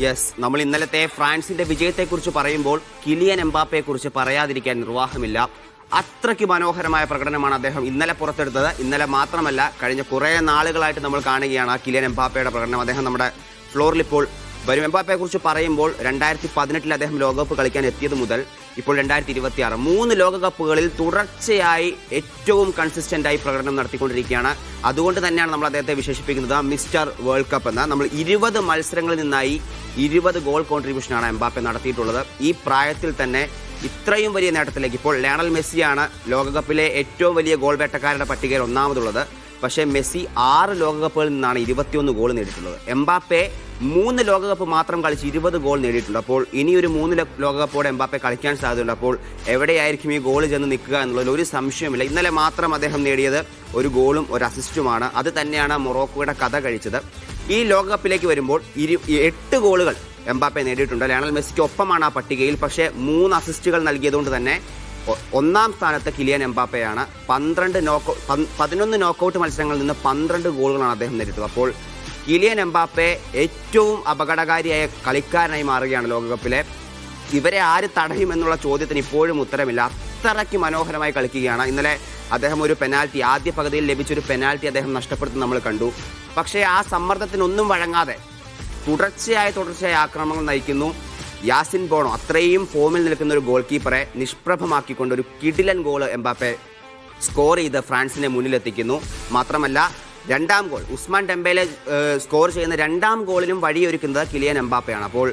Yes, നമ്മൾ ഇന്നലത്തെ ഫ്രാൻസിന്റെ വിജയത്തെക്കുറിച്ച് പറയുമ്പോൾ കിലിയൻ എംബാപ്പയെക്കുറിച്ച് പറയാതിരിക്കാൻ നിർവാഹമില്ല. അത്രയ്ക്ക് മനോഹരമായ പ്രകടനമാണ് അദ്ദേഹം ഇന്നലെ പുറത്തെടുത്തത്. ഇന്നലെ മാത്രമല്ല, കഴിഞ്ഞ കുറേ നാളുകളായിട്ട് നമ്മൾ കാണുകയാണ് കിലിയൻ എംബാപ്പയുടെ പ്രകടനം. അദ്ദേഹം നമ്മുടെ ഫ്ലോറിൽ ഇപ്പോൾ വരും. എംബാപ്പയെക്കുറിച്ച് പറയുമ്പോൾ 2018 അദ്ദേഹം ലോകകപ്പ് കളിക്കാൻ എത്തിയത് മുതൽ ഇപ്പോൾ 2026 3 ലോകകപ്പുകളിൽ തുടർച്ചയായി ഏറ്റവും കൺസിസ്റ്റൻ്റായി പ്രകടനം നടത്തിക്കൊണ്ടിരിക്കുകയാണ്. അതുകൊണ്ട് തന്നെയാണ് നമ്മൾ അദ്ദേഹത്തെ വിശേഷിപ്പിക്കുന്നത് മിസ്റ്റർ വേൾഡ് കപ്പ് എന്ന്. നമ്മൾ 20 മത്സരങ്ങളിൽ നിന്നായി 20 ഗോൾ കോൺട്രിബ്യൂഷനാണ് എംബാപ്പെ നടത്തിയിട്ടുള്ളത്. ഈ പ്രായത്തിൽ തന്നെ ഇത്രയും വലിയ നേട്ടത്തിലേക്ക് ഇപ്പോൾ ലയണൽ മെസ്സിയാണ് ലോകകപ്പിലെ ഏറ്റവും വലിയ ഗോൾ വേട്ടക്കാരുടെ പട്ടികയിൽ ഒന്നാമതുള്ളത്. പക്ഷേ മെസ്സി 6 ലോകകപ്പുകളിൽ നിന്നാണ് 21 ഗോൾ നേടിയിട്ടുള്ളത്. എംബാപ്പെ 3 ലോകകപ്പ് മാത്രം കളിച്ച് 20 ഗോൾ നേടിയിട്ടുണ്ട്. അപ്പോൾ ഇനിയൊരു 3 ലോകകപ്പോടെ എംബാപ്പെ കളിക്കാൻ സാധ്യതയുണ്ട്. അപ്പോൾ എവിടെയായിരിക്കും ഈ ഗോൾ ചെന്ന് നിൽക്കുക എന്നുള്ളതിൽ ഒരു സംശയമില്ല. ഇന്നലെ മാത്രം അദ്ദേഹം നേടിയത് ഒരു ഗോളും ഒരു അസിസ്റ്റുമാണ്. അത് തന്നെയാണ് മൊറോക്കോയുടെ കഥ കഴിച്ചത്. ഈ ലോകകപ്പിലേക്ക് വരുമ്പോൾ 8 ഗോളുകൾ എംബാപ്പെ നേടിയിട്ടുണ്ട്. ലയണൽ മെസ്സിക്ക് ഒപ്പമാണ് ആ പട്ടികയിൽ. പക്ഷേ 3 അസിസ്റ്റുകൾ നൽകിയതുകൊണ്ട് തന്നെ ഒന്നാം സ്ഥാനത്ത് കിലിയൻ എംബാപ്പയാണ്. 11 നോക്കൌട്ട് മത്സരങ്ങളിൽ നിന്ന് 12 ഗോളുകളാണ് അദ്ദേഹം നേടിയിട്ടുള്ളത്. അപ്പോൾ കിലിയൻ എംബാപ്പെ ഏറ്റവും അപകടകാരിയായ കളിക്കാരനായി മാറുകയാണ് ലോകകപ്പിലെ. ഇവരെ ആര് തടയും എന്നുള്ള ചോദ്യത്തിന് ഇപ്പോഴും ഉത്തരമില്ല. അത്രയ്ക്ക് മനോഹരമായി കളിക്കുകയാണ്. ഇന്നലെ അദ്ദേഹം ഒരു പെനാൽറ്റി, ആദ്യ പകുതിയിൽ ലഭിച്ചൊരു പെനാൽറ്റി അദ്ദേഹം നഷ്ടപ്പെടുത്തുന്നത് നമ്മൾ കണ്ടു. പക്ഷേ ആ സമ്മർദ്ദത്തിനൊന്നും വഴങ്ങാതെ തുടർച്ചയായ ആക്രമണങ്ങൾ നയിക്കുന്നു. യാസിൻ ബോണോ അത്രയും ഫോമിൽ നിൽക്കുന്ന ഒരു ഗോൾ കീപ്പറെ നിഷ്പ്രഭമാക്കിക്കൊണ്ട് ഒരു കിടിലൻ ഗോൾ എംബാപ്പെ സ്കോർ ചെയ്ത് ഫ്രാൻസിനെ മുന്നിലെത്തിക്കുന്നു. മാത്രമല്ല, രണ്ടാം ഗോൾ ഉസ്മാൻ ഡെംബേലെ സ്കോർ ചെയ്യുന്ന രണ്ടാം ഗോളിനും വഴിയൊരുക്കുന്നത് കിലിയൻ എംബാപ്പയാണ്. അപ്പോൾ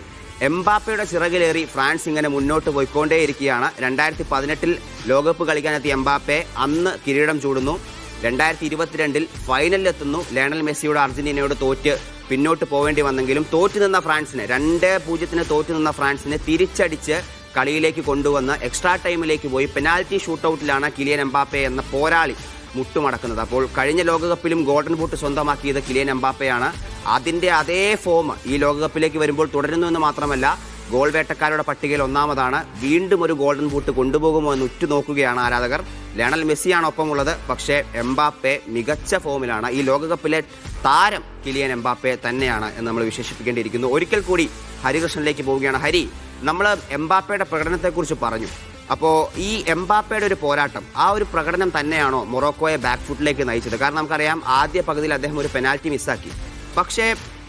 എംബാപ്പയുടെ ചിറകിലേറി ഫ്രാൻസ് ഇങ്ങനെ മുന്നോട്ട് പോയിക്കൊണ്ടേയിരിക്കുകയാണ്. 2018 ലോകകപ്പ് കളിക്കാനെത്തിയ എംബാപ്പെ അന്ന് കിരീടം ചൂടുന്നു. 2022 ഫൈനലിലെത്തുന്നു. ലയണൽ മെസ്സിയുടെ അർജന്റീനയോട് തോറ്റ് പിന്നോട്ട് പോവേണ്ടി വന്നെങ്കിലും തോറ്റുനിന്ന ഫ്രാൻസിനെ 2-0 തോറ്റുനിന്ന ഫ്രാൻസിനെ തിരിച്ചടിച്ച് കളിയിലേക്ക് കൊണ്ടുവന്ന് എക്സ്ട്രാ ടൈമിലേക്ക് പോയി പെനാൽറ്റി ഷൂട്ടൗട്ടിലാണ് കിലിയൻ എംബാപ്പെ എന്ന പോരാളി മുട്ടുമടക്കുന്നത്. അപ്പോൾ കഴിഞ്ഞ ലോകകപ്പിലും ഗോൾഡൻ ബൂട്ട് സ്വന്തമാക്കിയത് കിലിയൻ എംബാപ്പയാണ്. അതിൻ്റെ അതേ ഫോം ഈ ലോകകപ്പിലേക്ക് വരുമ്പോൾ തുടരുന്നുവെന്ന് മാത്രമല്ല, ഗോൾ വേട്ടക്കാരുടെ പട്ടികയിൽ ഒന്നാമതാണ്. വീണ്ടും ഒരു ഗോൾഡൻ ബൂട്ട് കൊണ്ടുപോകുമോ എന്ന് ഉറ്റുനോക്കുകയാണ് ആരാധകർ. ലയണൽ മെസ്സിയാണ് ഒപ്പമുള്ളത്. പക്ഷേ എംബാപ്പെ മികച്ച ഫോമിലാണ്. ഈ ലോകകപ്പിലെ താരം കിലിയൻ എംബാപ്പെ തന്നെയാണ് എന്ന് നമ്മൾ വിശേഷിപ്പിക്കേണ്ടിയിരിക്കുന്നു. ഒരിക്കൽ കൂടി ഹരികൃഷ്ണനിലേക്ക് പോവുകയാണ്. ഹരി, നമ്മൾ എംബാപ്പയുടെ പ്രകടനത്തെക്കുറിച്ച് പറഞ്ഞു. അപ്പോൾ ഈ എംബാപ്പയുടെ ഒരു പോരാട്ടം, ആ ഒരു പ്രകടനം തന്നെയാണോ മൊറോക്കോയെ ബാക്ക് ഫുട്ടിലേക്ക് നയിച്ചത്? കാരണം നമുക്കറിയാം, ആദ്യ പകുതിയിൽ അദ്ദേഹം ഒരു പെനാൽറ്റി മിസ്സാക്കി. പക്ഷേ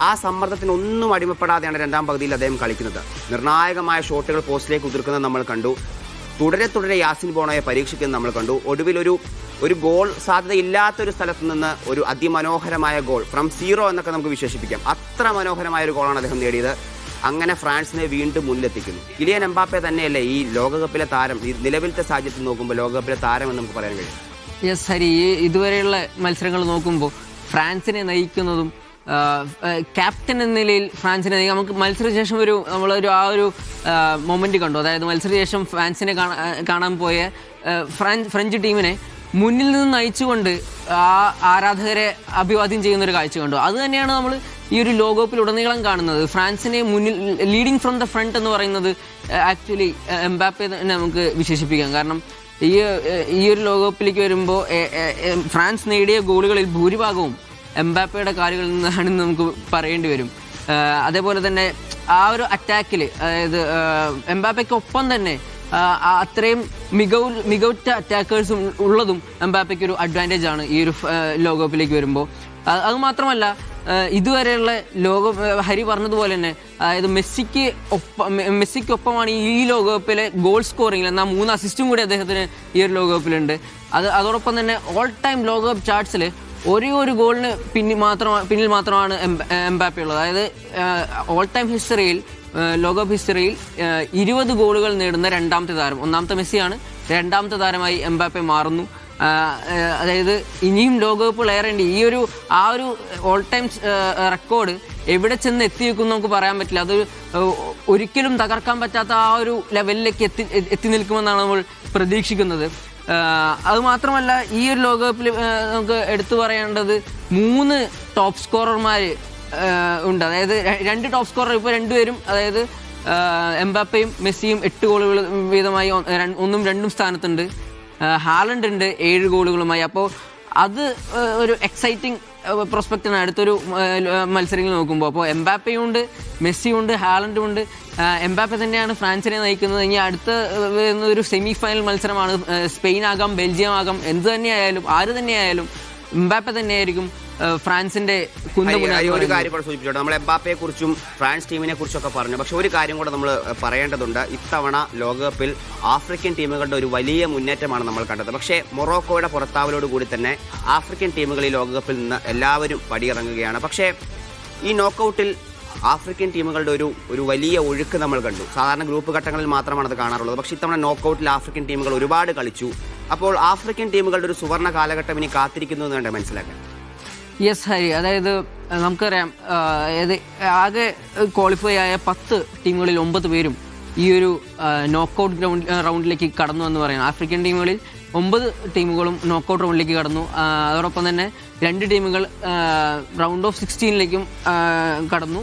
ആ സമ്മർദ്ദത്തിനൊന്നും അടിമപ്പെടാതെയാണ് രണ്ടാം പകുതിയിൽ അദ്ദേഹം കളിക്കുന്നത്. നിർണായകമായ ഷോട്ടുകൾ പോസ്റ്റിലേക്ക് ഉതിർക്കുന്നത് നമ്മൾ കണ്ടു. തുടരെ യാസിൻ ബോണോയെ പരീക്ഷിക്കുന്നത് നമ്മൾ കണ്ടു. ഒടുവിൽ ഒരു ഗോൾ സാധ്യതയില്ലാത്തൊരു സ്ഥലത്ത് നിന്ന് ഒരു അതിമനോഹരമായ ഗോൾ ഫ്രം സീറോ എന്നൊക്കെ നമുക്ക് വിശേഷിപ്പിക്കാം. അത്ര മനോഹരമായ ഒരു ഗോളാണ് അദ്ദേഹം നേടിയത്. അങ്ങനെ ഫ്രാൻസിനെ വീണ്ടും മുന്നിലെത്തിക്കുന്നു. കിലിയൻ എംബാപ്പെ തന്നെയല്ലേ ഈ ലോകകപ്പിലെ താരം? ഈ നിലവിലത്തെ സാഹചര്യത്തിൽ നോക്കുമ്പോൾ ലോകകപ്പിലെ താരം എന്ന് നമുക്ക് പറയാൻ കഴിയും. യെസ് ഹരി, ഇതുവരെയുള്ള മത്സരങ്ങൾ നോക്കുമ്പോൾ ഫ്രാൻസിനെ നയിക്കുന്നതും ക്യാപ്റ്റൻ എന്ന നിലയിൽ ഫ്രാൻസിനെ നമുക്ക് മത്സരശേഷം നമ്മളൊരു ആ ഒരു മൊമെന്റ് കണ്ടു. അതായത് മത്സരശേഷം ഫ്രാൻസിനെ കാണാൻ പോയ ഫ്രഞ്ച് ടീമിനെ മുന്നിൽ നിന്ന് നയിച്ചുകൊണ്ട് ആ ആരാധകരെ അഭിവാദ്യം ചെയ്യുന്ന ഒരു കാഴ്ച കണ്ടു. അത് തന്നെയാണ് നമ്മൾ ഈ ഒരു ലോകകപ്പിലുടനീളം കാണുന്നത്. ഫ്രാൻസിനെ മുന്നിൽ ലീഡിങ് ഫ്രം ദ ഫ്രണ്ട് എന്ന് പറയുന്നത് ആക്ച്വലി എംബാപ്പെ തന്നെ നമുക്ക് വിശേഷിപ്പിക്കാം. കാരണം ഈ ഒരു ലോകകപ്പിലേക്ക് വരുമ്പോൾ ഫ്രാൻസ് നേടിയ ഗോളുകളിൽ ഭൂരിഭാഗവും എംബാപ്പയുടെ കാലുകളിൽ നിന്നാണെന്ന് നമുക്ക് പറയേണ്ടി വരും. അതേപോലെ തന്നെ ആ ഒരു അറ്റാക്കിൽ, അതായത് എംബാപ്പയ്ക്കൊപ്പം തന്നെ അത്രയും മികവുറ്റ അറ്റാക്കേഴ്സും ഉള്ളതും എംബാപ്പയ്ക്ക് ഒരു അഡ്വാൻറ്റേജ് ആണ് ഈ ഒരു ലോകകപ്പിലേക്ക് വരുമ്പോൾ. അതുമാത്രമല്ല, ഇതുവരെയുള്ള ഹരി പറഞ്ഞതുപോലെ തന്നെ, അതായത് മെസ്സിക്കൊപ്പമാണ് ഈ ലോകകപ്പിലെ ഗോൾ സ്കോറിംഗിൽ. എന്നാൽ 3 അസിസ്റ്റും കൂടി അദ്ദേഹത്തിന് ഈ ഒരു ലോകകപ്പിലുണ്ട്. അതോടൊപ്പം തന്നെ ഓൾ ടൈം ലോകകപ്പ് ചാർട്ട്സിൽ ഒരു ഗോളിന് പിന്നിൽ മാത്രമാണ് എംബാപ്പെ ഉള്ളത്. അതായത് ഓൾ ടൈം ഹിസ്റ്ററിയിൽ, ലോകകപ്പ് ഹിസ്റ്ററിയിൽ 20 ഗോളുകൾ നേടുന്ന രണ്ടാമത്തെ താരം. ഒന്നാമത്തെ മെസ്സിയാണ്, രണ്ടാമത്തെ താരമായി എംബാപ്പെ മാറുന്നു. അതായത് ഇനിയും ലോകകപ്പുകൾ ഏറേണ്ടി ആ ഒരു ഓൾ ടൈം റെക്കോർഡ് എവിടെ ചെന്ന് എത്തിവെക്കും നമുക്ക് പറയാൻ പറ്റില്ല. അത് ഒരിക്കലും തകർക്കാൻ പറ്റാത്ത ആ ഒരു ലെവലിലേക്ക് എത്തി നിൽക്കുമെന്നാണ് നമ്മൾ പ്രതീക്ഷിക്കുന്നത്. അതുമാത്രമല്ല, ഈ ഒരു ലോകകപ്പിൽ നമുക്ക് എടുത്തു പറയേണ്ടത് 3 ടോപ്പ് സ്കോറർമാർ ഉണ്ട്. അതായത് 2 ടോപ്പ് സ്കോറർ, ഇപ്പോൾ 2 പേരും, അതായത് എംബാപ്പയും മെസ്സിയും 8 ഗോളുകൾ വീതമായി 1ഉം 2ഉം സ്ഥാനത്തുണ്ട്. ഹാലൻഡ് ഉണ്ട് 7 ഗോളുകളുമായി. അപ്പോൾ അത് ഒരു എക്സൈറ്റിംഗ് പ്രോസ്പെക്റ്റാണ് അടുത്തൊരു മത്സരങ്ങൾ നോക്കുമ്പോൾ. അപ്പോൾ എംബാപ്പയുണ്ട്, മെസ്സിയുണ്ട്, ഹാലൻഡും ഉണ്ട്. എംബാപ്പെ തന്നെയാണ് ഫ്രാൻസിനെ നയിക്കുന്നത്. ഇനി അടുത്ത ഒരു സെമി ഫൈനൽ മത്സരമാണ്. സ്പെയിൻ ആകാം, ബെൽജിയം ആകാം, എന്ത് തന്നെയായാലും ആര് തന്നെയായാലും എംബാപ്പെ തന്നെയായിരിക്കും ഫ്രാൻസിന്റെ ഒരു കാര്യം കൂടെ സൂചിപ്പിച്ചോട്ടെ. നമ്മൾ എംബാപ്പയെ കുറിച്ചും ഫ്രാൻസ് ടീമിനെ കുറിച്ചൊക്കെ പറഞ്ഞു. പക്ഷെ ഒരു കാര്യം കൂടെ നമ്മൾ പറയേണ്ടതുണ്ട്. ഇത്തവണ ലോകകപ്പിൽ ആഫ്രിക്കൻ ടീമുകളുടെ ഒരു വലിയ മുന്നേറ്റമാണ് നമ്മൾ കണ്ടത്. പക്ഷേ മൊറോക്കോയുടെ പുറത്താവലോടുകൂടി തന്നെ ആഫ്രിക്കൻ ടീമുകൾ ഈ ലോകകപ്പിൽ നിന്ന് എല്ലാവരും പടിയിറങ്ങുകയാണ്. പക്ഷേ ഈ നോക്കൌട്ടിൽ ആഫ്രിക്കൻ ടീമുകളുടെ ഒരു വലിയ ഒഴുക്ക് നമ്മൾ കണ്ടു. സാധാരണ ഗ്രൂപ്പ് ഘട്ടങ്ങളിൽ മാത്രമാണ് അത് കാണാറുള്ളത്. പക്ഷേ ഇത്തവണ നോക്കൌട്ടിൽ ആഫ്രിക്കൻ ടീമുകൾ ഒരുപാട് കളിച്ചു. അപ്പോൾ ആഫ്രിക്കൻ ടീമുകളുടെ ഒരു സുവർണ്ണ കാലഘട്ടം ഇനി കാത്തിരിക്കുന്നു എന്ന് വേണ്ട മനസ്സിലാക്കാൻ. യെസ് ഹരി, അതായത് നമുക്കറിയാം ആകെ ക്വാളിഫൈ ആയ 10 ടീമുകളിൽ 9 പേരും ഈ ഒരു നോക്കൌട്ട് റൗണ്ടിലേക്ക് കടന്നു എന്ന് പറയാം. ആഫ്രിക്കൻ ടീമുകളിൽ 9 ടീമുകളും നോക്കൌട്ട് റൗണ്ടിലേക്ക് കടന്നു. അതോടൊപ്പം തന്നെ 2 ടീമുകൾ റൗണ്ട് ഓഫ് 16ലേക്കും കടന്നു.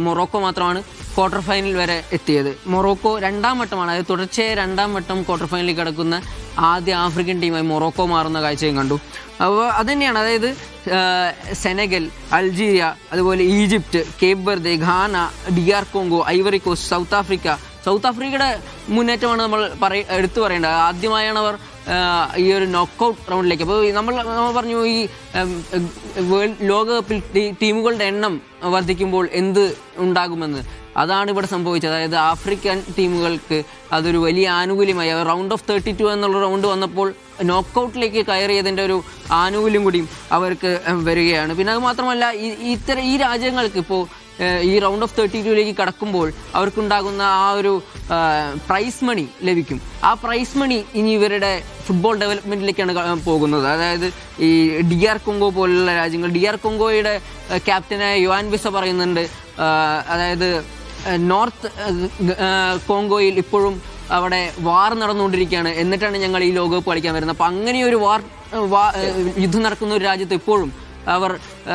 മൊറോക്കോ മാത്രമാണ് ക്വാർട്ടർ ഫൈനൽ വരെ എത്തിയത്. മൊറോക്കോ 2ാം വട്ടമാണ്, അതായത് തുടർച്ചയായ 2ാം വട്ടം ക്വാർട്ടർ ഫൈനലിൽ കിടക്കുന്ന ആദ്യ ആഫ്രിക്കൻ ടീമായി മൊറോക്കോ മാറുന്ന കാഴ്ചയും കണ്ടു. അപ്പോൾ അതുതന്നെയാണ്, അതായത് സെനഗൽ, അൾജീരിയ, അതുപോലെ Egypt, Cape Verde, Ghana, DR Congo, Ivory Coast, south ആഫ്രിക്കയുടെ മുന്നേറ്റമാണ് നമ്മൾ എടുത്തു പറയേണ്ടത്. ആദ്യമായാണ് അവർ ഈ ഒരു നോക്കൌട്ട് റൗണ്ടിലേക്ക്. അപ്പോൾ നമ്മൾ പറഞ്ഞു ഈ ലോകകപ്പിൽ ടീമുകളുടെ എണ്ണം വർദ്ധിക്കുമ്പോൾ എന്ത് ഉണ്ടാകുമെന്ന്. അതാണ് ഇവിടെ സംഭവിച്ചത്. അതായത് ആഫ്രിക്കൻ ടീമുകൾക്ക് അതൊരു വലിയ ആനുകൂല്യമായി. റൗണ്ട് ഓഫ് 32 എന്നുള്ള റൗണ്ട് വന്നപ്പോൾ നോക്കൌട്ടിലേക്ക് കയറിയതിൻ്റെ ഒരു ആനുകൂല്യം കൂടിയും അവർക്ക് വരികയാണ്. പിന്നെ അത് മാത്രമല്ല, ഈ രാജ്യങ്ങൾക്ക് ഇപ്പോൾ ഈ റൗണ്ട് ഓഫ് 32ലേക്ക് കടക്കുമ്പോൾ അവർക്കുണ്ടാകുന്ന ആ ഒരു പ്രൈസ് മണി ലഭിക്കും. ആ പ്രൈസ് മണി ഇനി ഇവരുടെ ഫുട്ബോൾ ഡെവലപ്മെൻറ്റിലേക്കാണ് പോകുന്നത്. അതായത് ഈ DR കോങ്കോ പോലുള്ള രാജ്യങ്ങൾ, DR കോങ്കോയുടെ ക്യാപ്റ്റനായ യുവാൻ വിസ പറയുന്നുണ്ട്, അതായത് നോർത്ത് കോങ്കോയിൽ ഇപ്പോഴും അവിടെ വാർ നടന്നുകൊണ്ടിരിക്കുകയാണ്, എന്നിട്ടാണ് ഞങ്ങൾ ഈ ലോകകപ്പ് കളിക്കാൻ വരുന്നത്. അപ്പം അങ്ങനെയൊരു യുദ്ധം നടക്കുന്ന ഒരു രാജ്യത്ത് ഇപ്പോഴും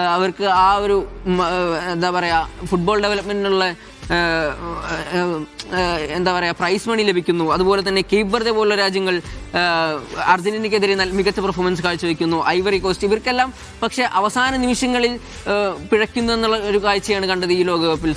അവർക്ക് ആ ഒരു എന്താ പറയുക ഫുട്ബോൾ ഡെവലപ്മെൻറ്റിനുള്ള എന്താ പറയുക പ്രൈസ് മണി ലഭിക്കുന്നു. അതുപോലെ തന്നെ കേപ്പ് വെർദെ പോലുള്ള രാജ്യങ്ങൾ അർജന്റീനയ്ക്കെതിരെ മികച്ച പെർഫോമൻസ് കാഴ്ചവെക്കുന്നു. ഐവറി കോസ്റ്റ്, ഇവർക്കെല്ലാം പക്ഷേ അവസാന നിമിഷങ്ങളിൽ പിഴയ്ക്കുന്നു എന്നുള്ള ഒരു കാഴ്ചയാണ് കണ്ടത് ഈ ലോകകപ്പിൽ.